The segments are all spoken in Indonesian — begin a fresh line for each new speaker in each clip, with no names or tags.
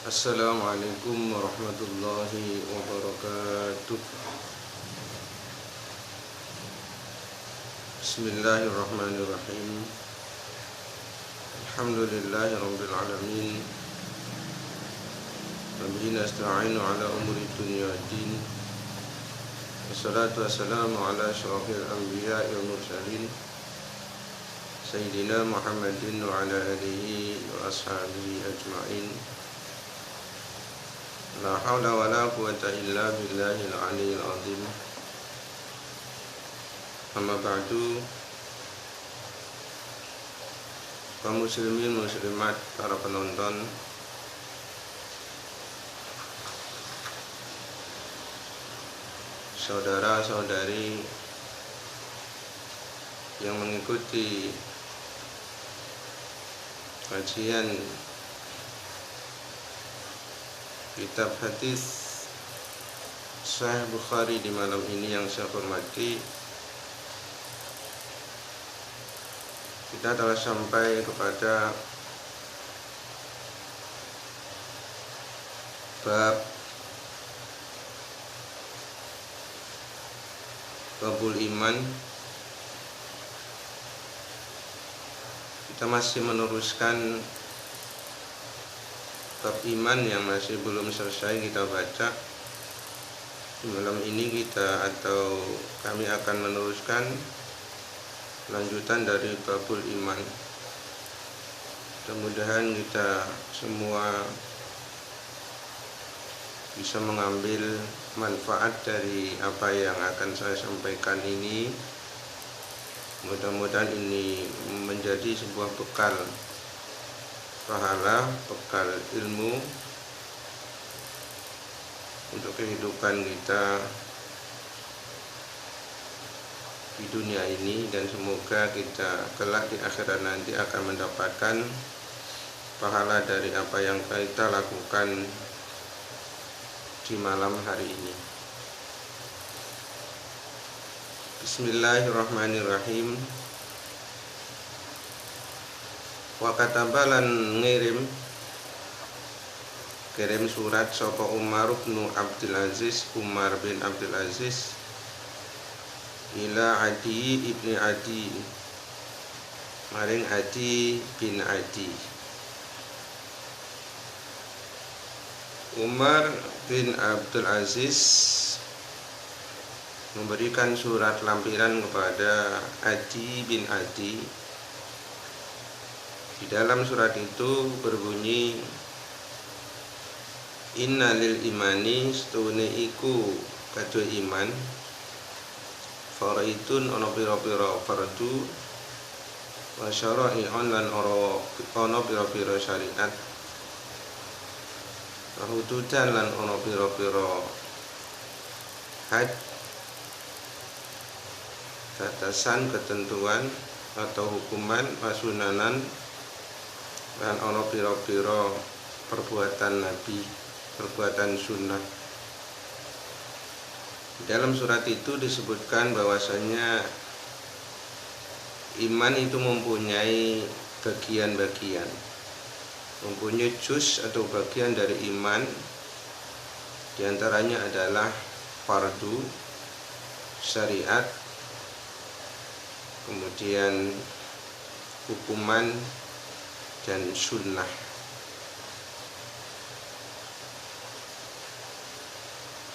Assalamualaikum warahmatullahi wabarakatuh. Bismillahirrahmanirrahim. Alhamdulillahi rabbil alamin. Wa bihi nasta'inu ala umuri dunya waddin. Wassalatu wassalamu ala asyrafil anbiya'i wal mursalin Sayyidina Muhammadin wa ala alihi wa ashabihi ajma'in. La hawla wa la quwwata illa billahil aliyyil azim. Amma ba'du. Kaum muslimin muslimat, para penonton, saudara-saudari yang mengikuti kajian kitab hadis Sahih Bukhari di malam ini yang saya hormati, kita telah sampai kepada babul iman. Kita masih meneruskan bab iman yang masih belum selesai kita baca. Malam ini kami akan meneruskan lanjutan dari babul iman. Mudah-mudahan kita semua bisa mengambil manfaat dari apa yang akan saya sampaikan ini. Mudah-mudahan ini menjadi sebuah bekal pahala, bekal ilmu untuk kehidupan kita di dunia ini, dan semoga kita kelak di akhirat nanti akan mendapatkan pahala dari apa yang kita lakukan di malam hari ini. Bismillahirrahmanirrahim. Wa katabalan kirim surat sapa Umar bin Abdul Aziz, Umar bin Abdul Aziz, ila Adi ibni Adi, maring Adi bin Adi. Umar bin Abdul Aziz memberikan surat lampiran kepada Adi bin Adi. Di dalam surat itu berbunyi, inna lil imani, stune iku kadhe iman, faraidun ana pira-pira fardu, wa syara'i'un lan ana pira-pira syariat, wa hududan lan ana pira-pira had, batasan ketentuan atau hukuman, wasunanan lan ana pira-pira perbuatan Nabi, perbuatan sunnah. Di dalam surat itu disebutkan bahwasanya iman itu mempunyai bagian-bagian, mempunyai juz atau bagian dari iman. Di antaranya adalah fardu, syariat, kemudian hukuman, dan sunnah.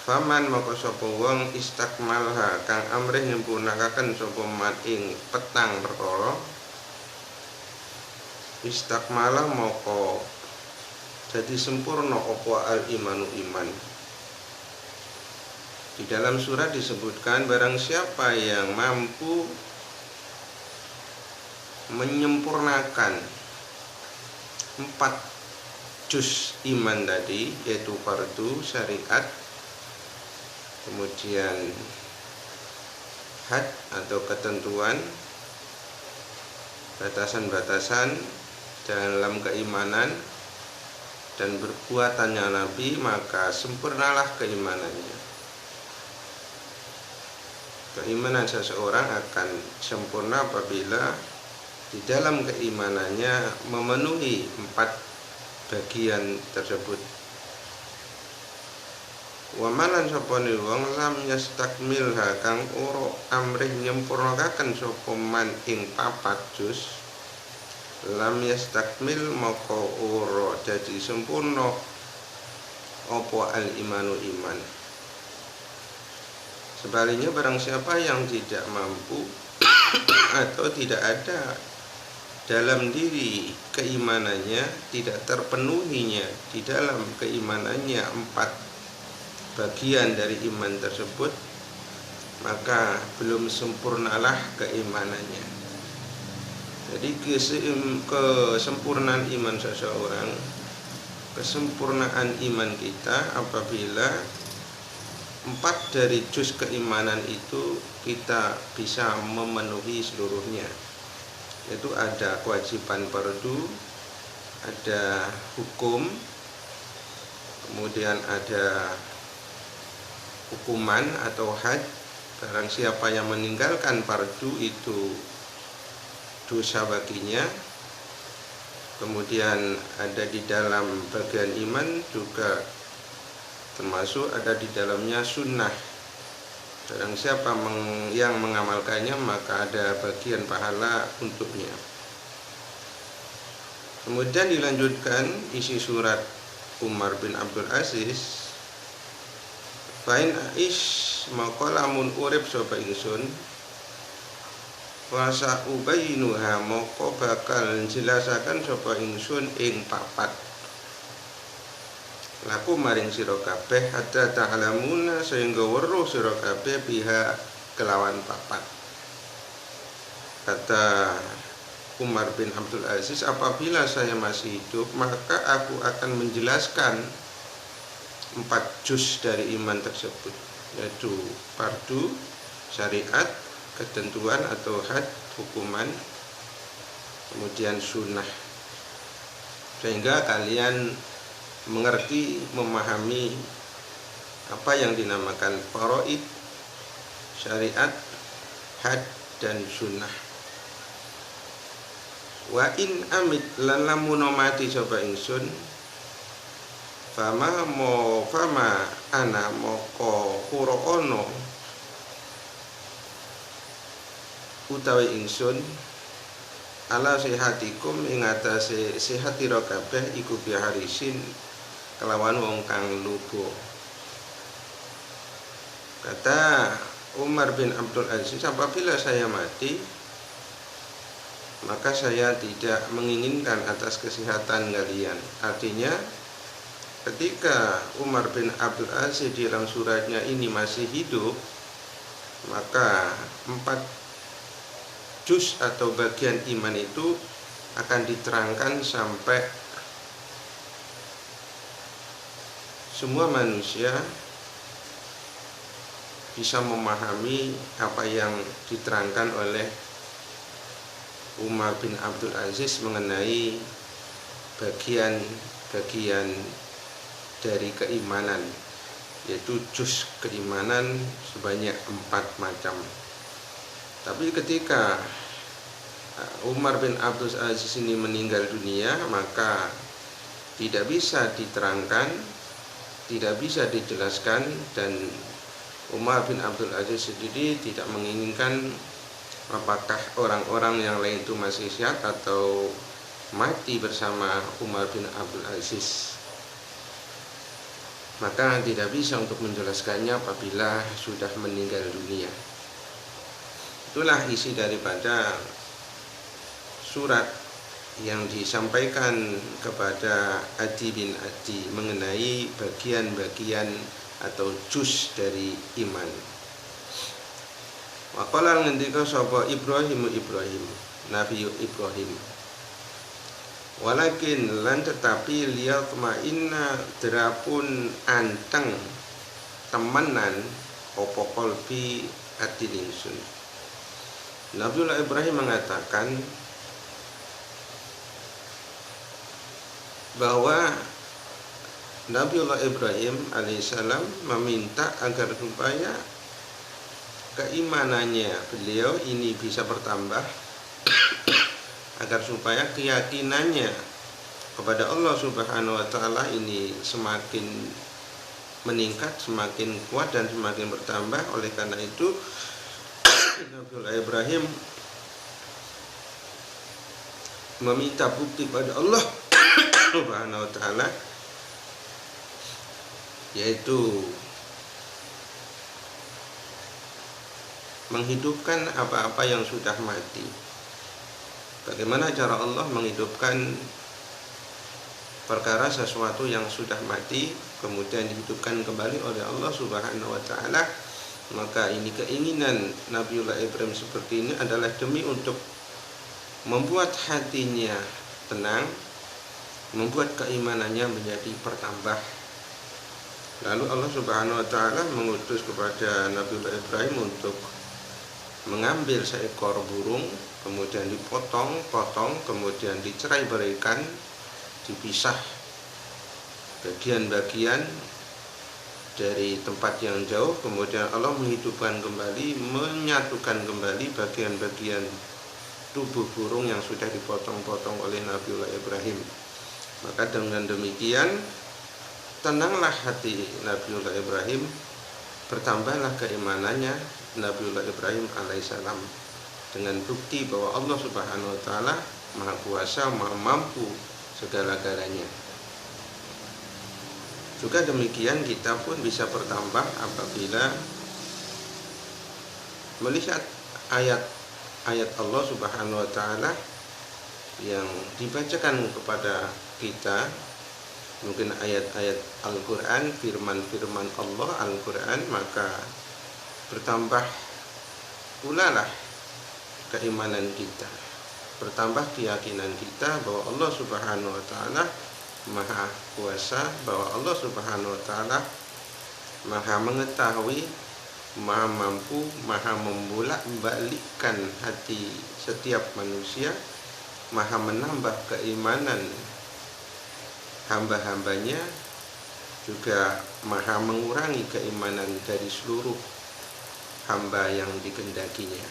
Faman maka sapa wong istakmalha kang amrih nyempurnakaken sapa man ing petang perkara, istakmalah maka jadi sempurna apa al imanu iman. Di dalam surat disebutkan barang siapa yang mampu menyempurnakan 4 juz iman tadi, yaitu fardu, syariat, kemudian had atau ketentuan, batasan-batasan dalam keimanan, dan perbuatannya Nabi, maka sempurnalah keimanannya. Keimanan seseorang akan sempurna apabila di dalam keimanannya memenuhi 4 bagian tersebut. Wa malan sapane wong lam yastakmilha kang ora amrih nyempurnakaken sapa man ing 4 juz, lam yastakmil maka ora dadi sempurna apa al imanu iman. Sebaliknya barang siapa yang tidak mampu atau tidak ada dalam diri keimanannya, tidak terpenuhinya di dalam keimanannya 4 bagian dari iman tersebut, maka belum sempurnalah keimanannya. Jadi kesempurnaan iman seseorang, kesempurnaan iman kita apabila 4 dari juz keimanan itu kita bisa memenuhi seluruhnya. Yaitu ada kewajiban fardu, ada hukum, kemudian ada hukuman atau had. Barang siapa yang meninggalkan fardu itu dosa baginya. Kemudian ada di dalam bagian iman juga termasuk ada di dalamnya sunnah. Barang siapa yang mengamalkannya maka ada bagian pahala untuknya. Kemudian dilanjutkan isi surat Umar bin Abdul Aziz. Fain aish maka lamun urip sapa ingsun wasa ubaynuha maka bakal jelasaken sapa ingsun ing 4 laku maring sira kabeh hatta ta'lamuna sehingga weruh sira kabeh biha kelawan 4. Kata Umar bin Abdul Aziz, apabila saya masih hidup maka aku akan menjelaskan 4 juz dari iman tersebut, yaitu fardu, syariat, ketentuan atau had, hukuman, kemudian sunnah, sehingga kalian mengerti, memahami apa yang dinamakan faraid, syariat, had, dan sunnah. Wa in amit lan lamun mati sapa ingsun fama ana moko kuro ono utawi ingsun ala sehatikum ing atase sehat ira kabeh iku biharisin kelawan wong kang lubo. Kata Umar bin Abdul Aziz, apabila saya mati maka saya tidak menginginkan atas kesehatan kalian. Artinya ketika Umar bin Abdul Aziz di dalam suratnya ini masih hidup, maka 4 juz atau bagian iman itu akan diterangkan sampai semua manusia bisa memahami apa yang diterangkan oleh Umar bin Abdul Aziz mengenai bagian-bagian dari keimanan, yaitu juz keimanan sebanyak 4 macam. Tapi ketika Umar bin Abdul Aziz ini meninggal dunia, maka tidak bisa diterangkan, tidak bisa dijelaskan, dan Umar bin Abdul Aziz sendiri tidak menginginkan apakah orang-orang yang lain itu masih sehat atau mati bersama Umar bin Abdul Aziz. Maka tidak bisa untuk menjelaskannya apabila sudah meninggal dunia. Itulah isi daripada surat yang disampaikan kepada Adi bin Adi mengenai bagian-bagian atau juz dari iman. Waqala ngendika sapa Ibrahim Nabi Ibrahim, walakin lan tetapi liyatma'inna derapun anteng temenan apa qalbi ati ingsun. Nabiullah Ibrahim mengatakan bahwa Nabiullah Ibrahim alaihissalam meminta agar supaya keimanannya beliau ini bisa bertambah, agar supaya keyakinannya kepada Allah Subhanahu wa taala ini semakin meningkat, semakin kuat dan semakin bertambah. Oleh karena itu Nabiullah Ibrahim meminta bukti pada Allah Subhanahu wa taala, yaitu menghidupkan apa-apa yang sudah mati. Bagaimana cara Allah menghidupkan perkara sesuatu yang sudah mati kemudian dihidupkan kembali oleh Allah Subhanahu wa taala? Maka ini keinginan Nabiullah Ibrahim seperti ini adalah demi untuk membuat hatinya tenang, membuat keimanannya menjadi bertambah. Lalu Allah Subhanahu wa taala mengutus kepada Nabiullah Ibrahim untuk mengambil seekor burung, kemudian dipotong-potong, kemudian dicerai-beraikan, dipisah bagian-bagian dari tempat yang jauh. Kemudian Allah menghidupkan kembali, menyatukan kembali bagian-bagian tubuh burung yang sudah dipotong-potong oleh Nabiullah Ibrahim. Maka dengan demikian tenanglah hati Nabiullah Ibrahim, bertambahlah keimanannya Nabiullah Ibrahim alaihissalam, dengan bukti bahwa Allah Subhanahu wa taala Maha Kuasa, Maha Mampu segala-galanya. Juga demikian kita pun bisa bertambah apabila melihat ayat Allah Subhanahu wa taala yang dibacakan kepada kita, mungkin ayat-ayat Al-Qur'an, firman-firman Allah Al-Qur'an, maka bertambah pula lah keimanan kita, bertambah keyakinan kita bahwa Allah Subhanahu wa taala Maha Kuasa, bahwa Allah Subhanahu wa taala Maha mengetahui, Maha mampu, Maha membolak-balikkan hati setiap manusia, Maha menambah keimanan hamba-hambanya, juga Maha mengurangi keimanan dari seluruh hamba yang dikehendakinya.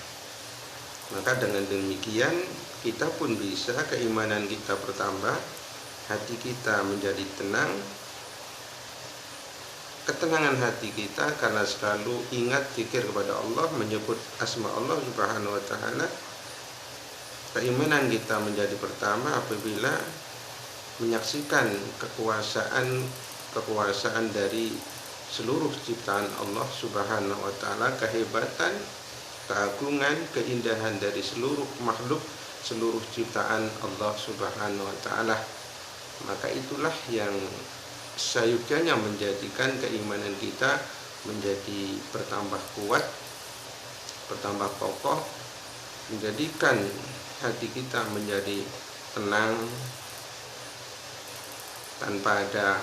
Maka dengan demikian kita pun bisa keimanan kita bertambah, hati kita menjadi tenang, ketenangan hati kita karena selalu ingat zikir kepada Allah, menyebut asma Allah Subhanahu wa taala. Keimanan kita menjadi pertama apabila menyaksikan kekuasaan dari seluruh ciptaan Allah Subhanahu wa taala, kehebatan, keagungan, keindahan dari seluruh makhluk, seluruh ciptaan Allah Subhanahu wa taala. Maka itulah yang sayudannya menjadikan keimanan kita menjadi bertambah kuat, bertambah kokoh, menjadikan hati kita menjadi tenang tanpa ada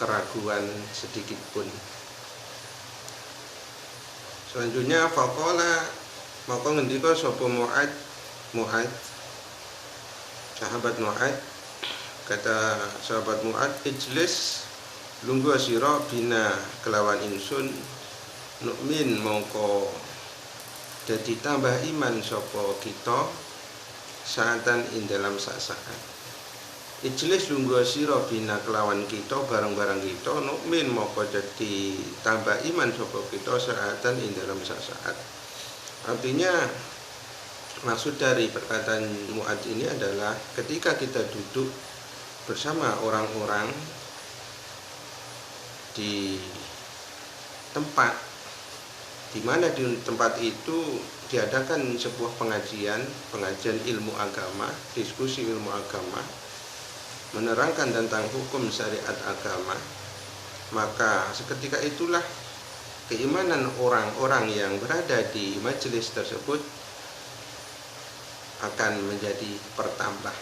keraguan sedikit pun. Selanjutnya faqala, maka ngendika sapa Mu'ad, sahabat Mu'ad, kata sahabat Mu'ad, ijlis lungguh sira bina kelawan insun, nu'min mongko dadi tambah iman sapa kita, saatan ing dalam saat. Ijlis lungguh sira bina kelawan kita, bareng-bareng kita, nu'min mongko dadi tambah iman sapa kita, saatan ing dalam saat. Artinya maksud dari perkataan Mu'ad ini adalah ketika kita duduk bersama orang-orang di tempat di mana di tempat itu diadakan sebuah pengajian ilmu agama, diskusi ilmu agama, menerangkan tentang hukum syariat agama, maka seketika itulah keimanan orang-orang yang berada di majelis tersebut akan menjadi bertambah.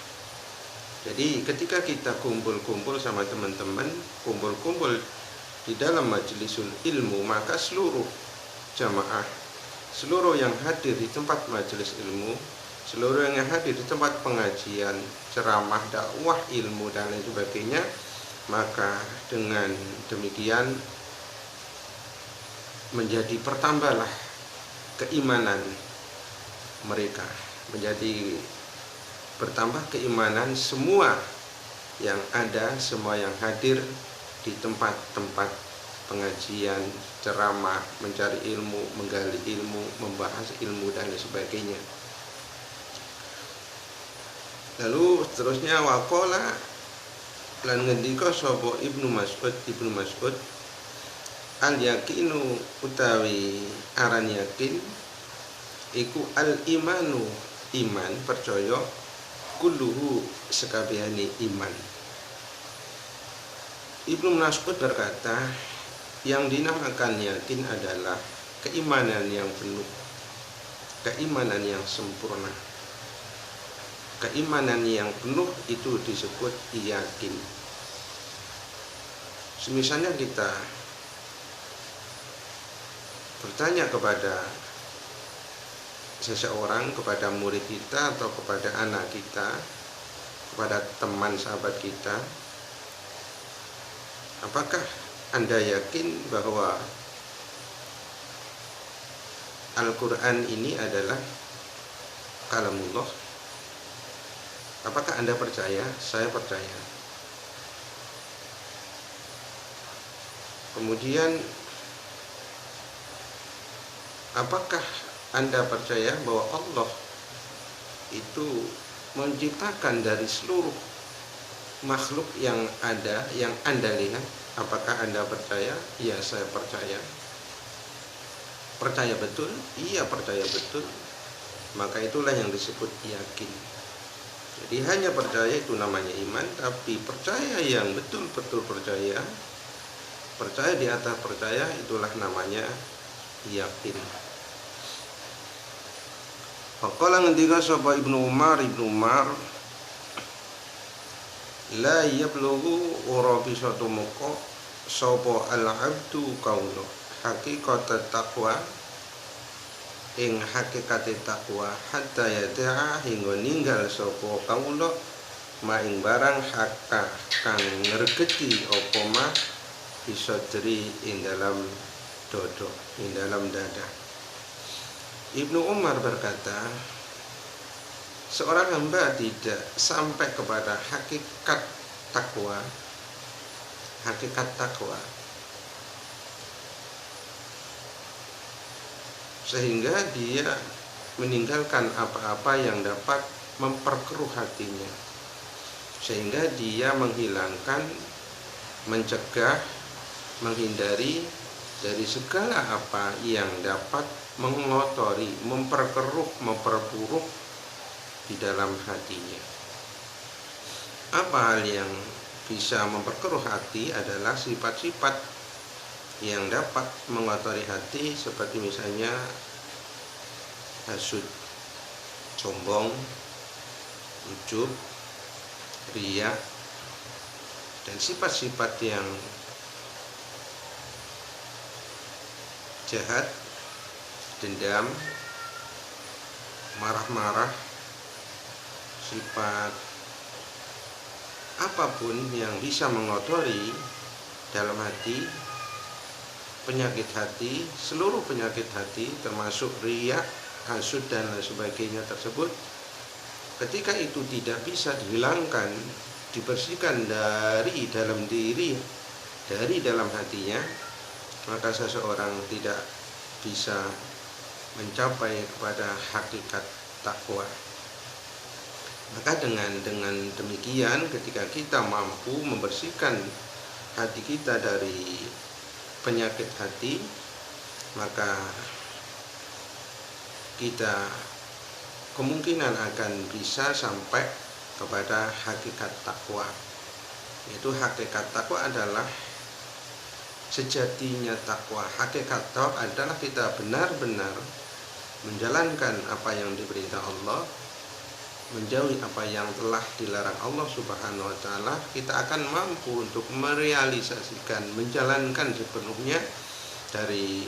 Jadi ketika kita kumpul-kumpul sama teman-teman, kumpul-kumpul di dalam majelisul ilmu, maka seluruh jamaah, seluruh yang hadir di tempat majelis ilmu, seluruh yang hadir di tempat pengajian, ceramah, dakwah ilmu dan lain sebagainya, maka dengan demikian menjadi bertambahlah keimanan mereka, menjadi bertambah keimanan semua yang ada, semua yang hadir di tempat-tempat pengajian, ceramah, mencari ilmu, menggali ilmu, membahas ilmu dan sebagainya. Lalu seterusnya waqala lan ngendika sapa Ibnu Mas'ud al yakinu utawi aran yakin iku al imanu iman percaya kulluhu sekabehane iman. Ibnu Mas'ud berkata, yang dinamakan yakin adalah keimanan yang penuh, keimanan yang sempurna. Keimanan yang penuh itu disebut yakin. Semisalnya kita bertanya kepada seseorang, kepada murid kita atau kepada anak kita, kepada teman sahabat kita, apakah Anda yakin bahwa Al-Quran ini adalah kalamullah? Apakah Anda percaya? Saya percaya. Kemudian, apakah Anda percaya bahwa Allah itu menciptakan dari seluruh makhluk yang ada, yang Anda lihat? Apakah Anda percaya? Ya, saya percaya. Percaya betul? Iya, percaya betul. Maka itulah yang disebut yakin. Jadi hanya percaya itu namanya iman, tapi percaya yang betul-betul percaya di atas percaya, itulah namanya yakin. Faqala ngendika sapa Ibnu Umar la yablughu ora bisa tumeka sapa al-abdu kaula hakikat taqwa ing hakikate takwa hatta yada'a hingga ninggal sapa kawula maing barang hakka kang ngregeti apa mah bisa diri ing dalam dodo, ing dalam dada. Ibnu Umar berkata, seorang hamba tidak sampai kepada hakikat takwa sehingga dia meninggalkan apa-apa yang dapat memperkeruh hatinya, sehingga dia menghilangkan, mencegah, menghindari dari segala apa yang dapat mengotori, memperkeruh, memperburuk di dalam hatinya. Apa hal yang bisa memperkeruh hati adalah sifat-sifat yang dapat mengotori hati, seperti misalnya hasud, sombong, ujub, riya, dan sifat-sifat yang jahat, dendam, marah-marah, sifat apapun yang bisa mengotori dalam hati, penyakit hati, seluruh penyakit hati termasuk riya, hasud dan lain sebagainya tersebut, ketika itu tidak bisa dihilangkan, dibersihkan dari dalam diri, dari dalam hatinya, maka seseorang tidak bisa mencapai kepada hakikat takwa. Maka dengan demikian, ketika kita mampu membersihkan hati kita dari penyakit hati, maka kita kemungkinan akan bisa sampai kepada hakikat takwa. Yaitu hakikat takwa adalah sejatinya takwa. Hakikat takwa adalah kita benar-benar menjalankan apa yang diperintah Allah, menjauhi apa yang telah dilarang Allah Subhanahu wa ta'ala. Kita akan mampu untuk merealisasikan, menjalankan sepenuhnya dari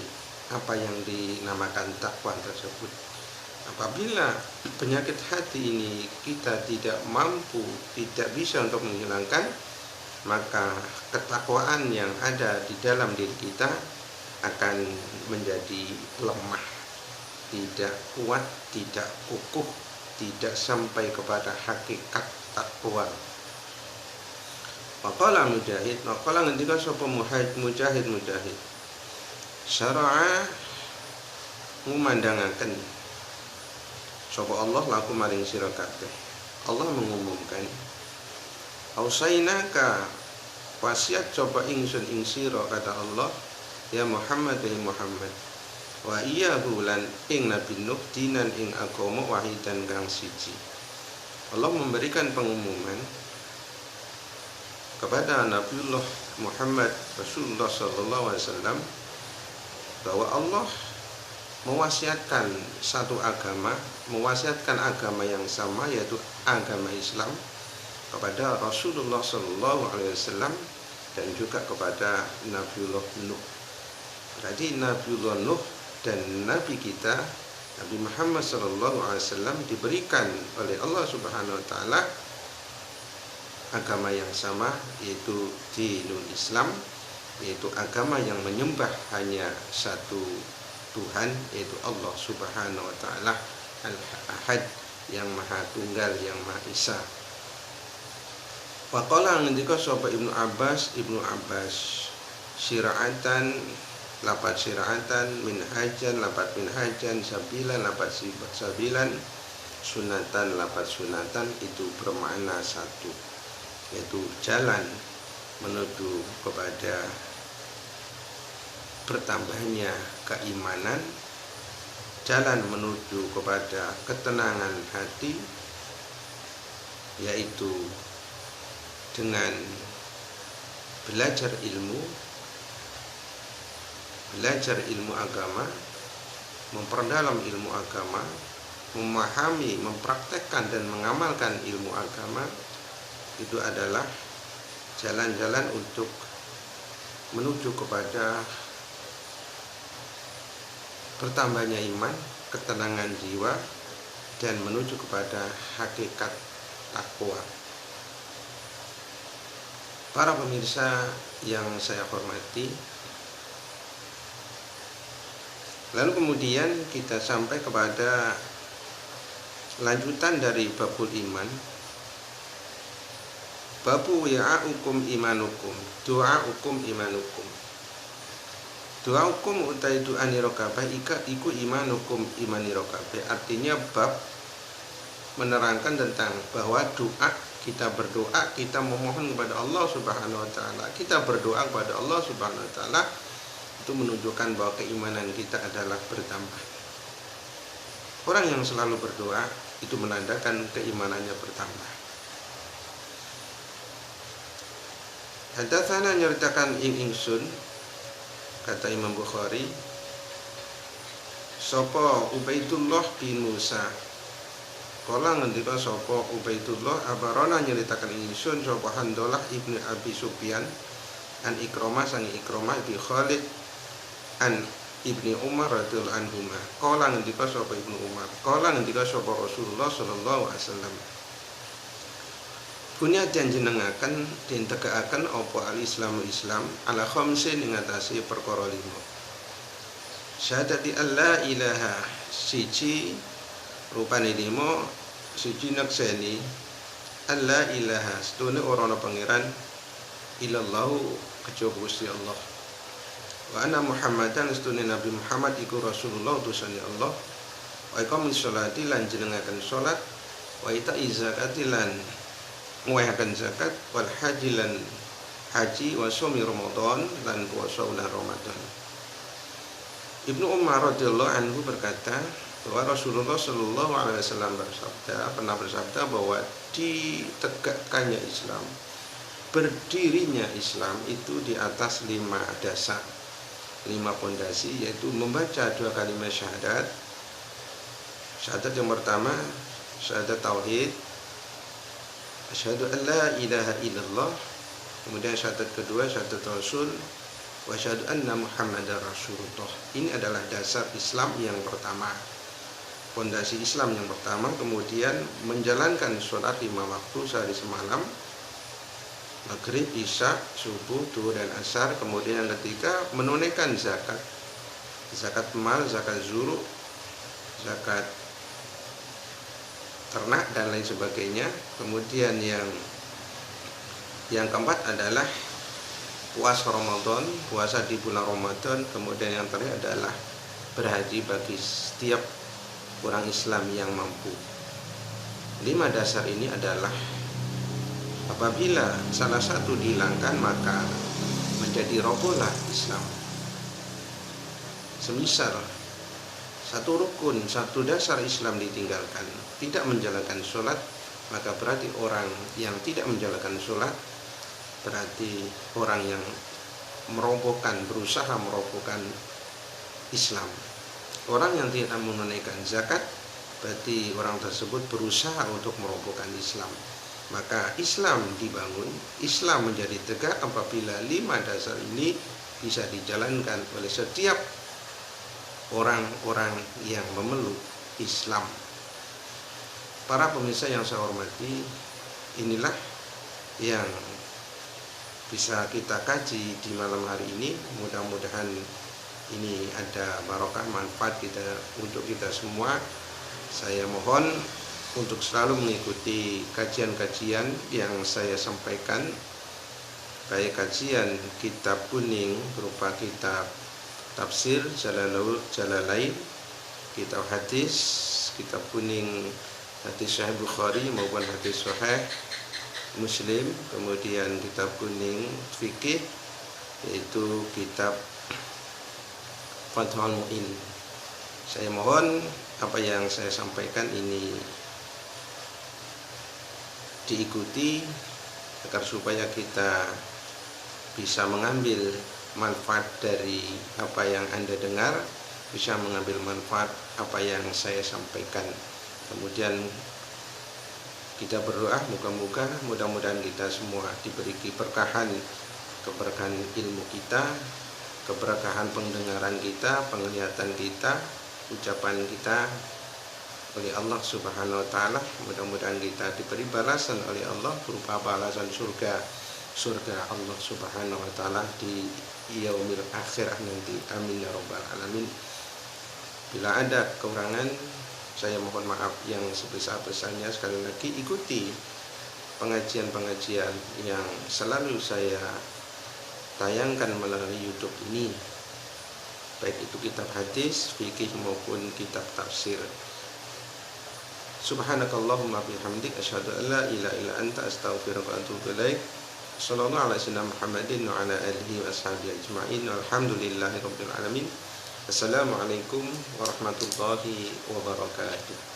apa yang dinamakan takwa tersebut. Apabila penyakit hati ini kita tidak mampu, tidak bisa untuk menghilangkan, maka ketakwaan yang ada di dalam diri kita akan menjadi lemah, tidak kuat, tidak kukuh, tidak sampai kepada hakikat takwa. Waqala Mujahid, waqala ngendika sapa Mujahid syara'a ngumandangaken sapa Allah laku maring sira kabeh. Allah mengumumkan ausainaka wasiat coba ingsun ing sira kata Allah ya Muhammad ya Muhammad wa iyyahu lan ing Nabi Nuh dinan ing agama wahidan kang siji. Allah memberikan pengumuman kepada Nabiullah Muhammad Rasulullah sallallahu alaihi wasallam bahwa Allah mewasiatkan satu agama, mewasiatkan agama yang sama yaitu agama Islam kepada Rasulullah sallallahu alaihi wasallam dan juga kepada Nabiullah Nuh. Jadi Nabiullah Nuh dan Nabi kita Nabi Muhammad sallallahu alaihi wasallam diberikan oleh Allah Subhanahu wa taala agama yang sama yaitu dinul Islam, yaitu agama yang menyembah hanya satu Tuhan yaitu Allah Subhanahu wa taala Al-Ahad yang Maha Tunggal yang Maha Esa. Waqala ngendika sapa Ibnu Abbas syira'atan lapat syira'atan minhajan lapat minhajan sabilan lapat sabilan sunatan lapat sunatan itu bermakna satu, yaitu jalan menuju kepada bertambahnya keimanan, jalan menuju kepada ketenangan hati, yaitu dengan belajar ilmu agama, memperdalam ilmu agama, memahami, mempraktekkan dan mengamalkan ilmu agama. Itu adalah jalan-jalan untuk menuju kepada bertambahnya iman, ketenangan jiwa, dan menuju kepada hakikat takwa. Para pemirsa yang saya hormati, lalu kemudian kita sampai kepada lanjutan dari babul iman. Babu ya'ukum imanukum, doa'ukum imanukum. Doa'ukum utai du'aniro kabeh iku imanukum imaniro kabeh. Artinya bab menerangkan tentang bahwa doa, kita berdoa, kita memohon kepada Allah Subhanahu wa taala, kita berdoa kepada Allah Subhanahu wa taala, itu menunjukkan bahwa keimanan kita adalah bertambah. Orang yang selalu berdoa itu menandakan keimanannya bertambah. Hadatsana nyeritakan ingsun kata Imam Bukhari sapa Ubaidullah bin Musa kala ngendika sapa Ubaidullah abarona nyeritakan ingsun sapa Handalah ibnu Abi Sufyan an Ikramah sang Ikramah bi Khalid an Ibni Umar radhiyallahu anhuma kala ngendika sapa Ibnu Umar kala ngendika sapa Rasulullah sallallahu alaihi wasallam punya dan jenengaken den tegakaken apa al-Islamu Islam ala khamsin ing atase perkara 5. Syahadati alla ilaha siji rupane 5 siji nekseni alla ilaha setune ora ana pangeran illallahu kejaba Gusti Allah. Wa anna Muhammadan setune Nabi Muhammad iku Rasulullah utusane Allah. Wa iqamis sholati lan jenengaken salat wa ita'iz zakati lan nguwahaken zakat wal haji lan haji wa shaumi Ramadan lan puasa bulan Ramadan. Ibnu Umar radhiyallahu anhu berkata bahwa Rasulullah sallallahu alaihi wasallam pernah bersabda bahwa ditegakkannya Islam, berdirinya Islam itu di atas 5 dasar, 5 pondasi, yaitu membaca 2 kalimat syahadat. Syahadat yang pertama syahadat tauhid, asyhadu an la ilaha illallah. Kemudian syahadat kedua syahadat rasul, wa asyhadu anna Muhammadar Rasulullah. Ini adalah dasar Islam yang pertama, pondasi Islam yang pertama. Kemudian menjalankan sholat 5 waktu sehari semalam, maghrib, isya, subuh, duhur dan asar. Kemudian yang ketiga menunaikan zakat, zakat mal, zakat zuru, zakat ternak dan lain sebagainya. Kemudian yang Yang keempat adalah puasa Ramadan, puasa di bulan Ramadan. Kemudian yang terakhir adalah berhaji bagi setiap orang Islam yang mampu. 5 dasar ini adalah apabila salah satu dihilangkan maka menjadi robohlah Islam. Semisal satu rukun, satu dasar Islam ditinggalkan, tidak menjalankan sholat, maka berarti orang yang tidak menjalankan sholat berarti orang yang berusaha merobohkan Islam. Orang yang tidak menunaikan zakat berarti orang tersebut berusaha untuk merobohkan Islam. Maka Islam dibangun, Islam menjadi tegak apabila 5 dasar ini bisa dijalankan oleh setiap orang-orang yang memeluk Islam. Para pemirsa yang saya hormati, inilah yang bisa kita kaji di malam hari ini. Mudah-mudahan ini ada barokah manfaat untuk kita semua. Saya mohon untuk selalu mengikuti kajian-kajian yang saya sampaikan, baik kajian kitab kuning berupa kitab tafsir Jalalain, kitab hadis, kitab kuning hadis Sahih Bukhari maupun hadis Sahih Muslim, kemudian kitab kuning fikih yaitu kitab Fathul Mu'in. Saya mohon apa yang saya sampaikan ini diikuti agar supaya kita bisa mengambil manfaat dari apa yang Anda dengar, bisa mengambil manfaat apa yang saya sampaikan. Kemudian kita berdoa moga-moga mudah-mudahan kita semua diberi keberkahan ilmu kita, keberkahan pendengaran kita, penglihatan kita, ucapan kita oleh Allah Subhanahu wa taala. Mudah-mudahan kita diberi balasan oleh Allah berupa balasan surga Allah Subhanahu wa taala di yaumil akhirah nanti. Amin ya rabbal alamin. Bila ada kekurangan, saya mohon maaf yang sebesar-besarnya. Sekali lagi ikuti pengajian-pengajian yang selalu saya tayangkan melalui YouTube ini, baik itu kitab hadis, fikih maupun kitab tafsir. Subhanakallahumma bihamdik asyhadu an la ilaha illa anta astaghfiruka wa atubu ilaik. Sallallahu ala sayyidina Muhammadin wa ala alihi wa ashabihi ajma'in. Alhamdulillahi rabbil alamin. Assalamualaikum warahmatullahi wabarakatuh.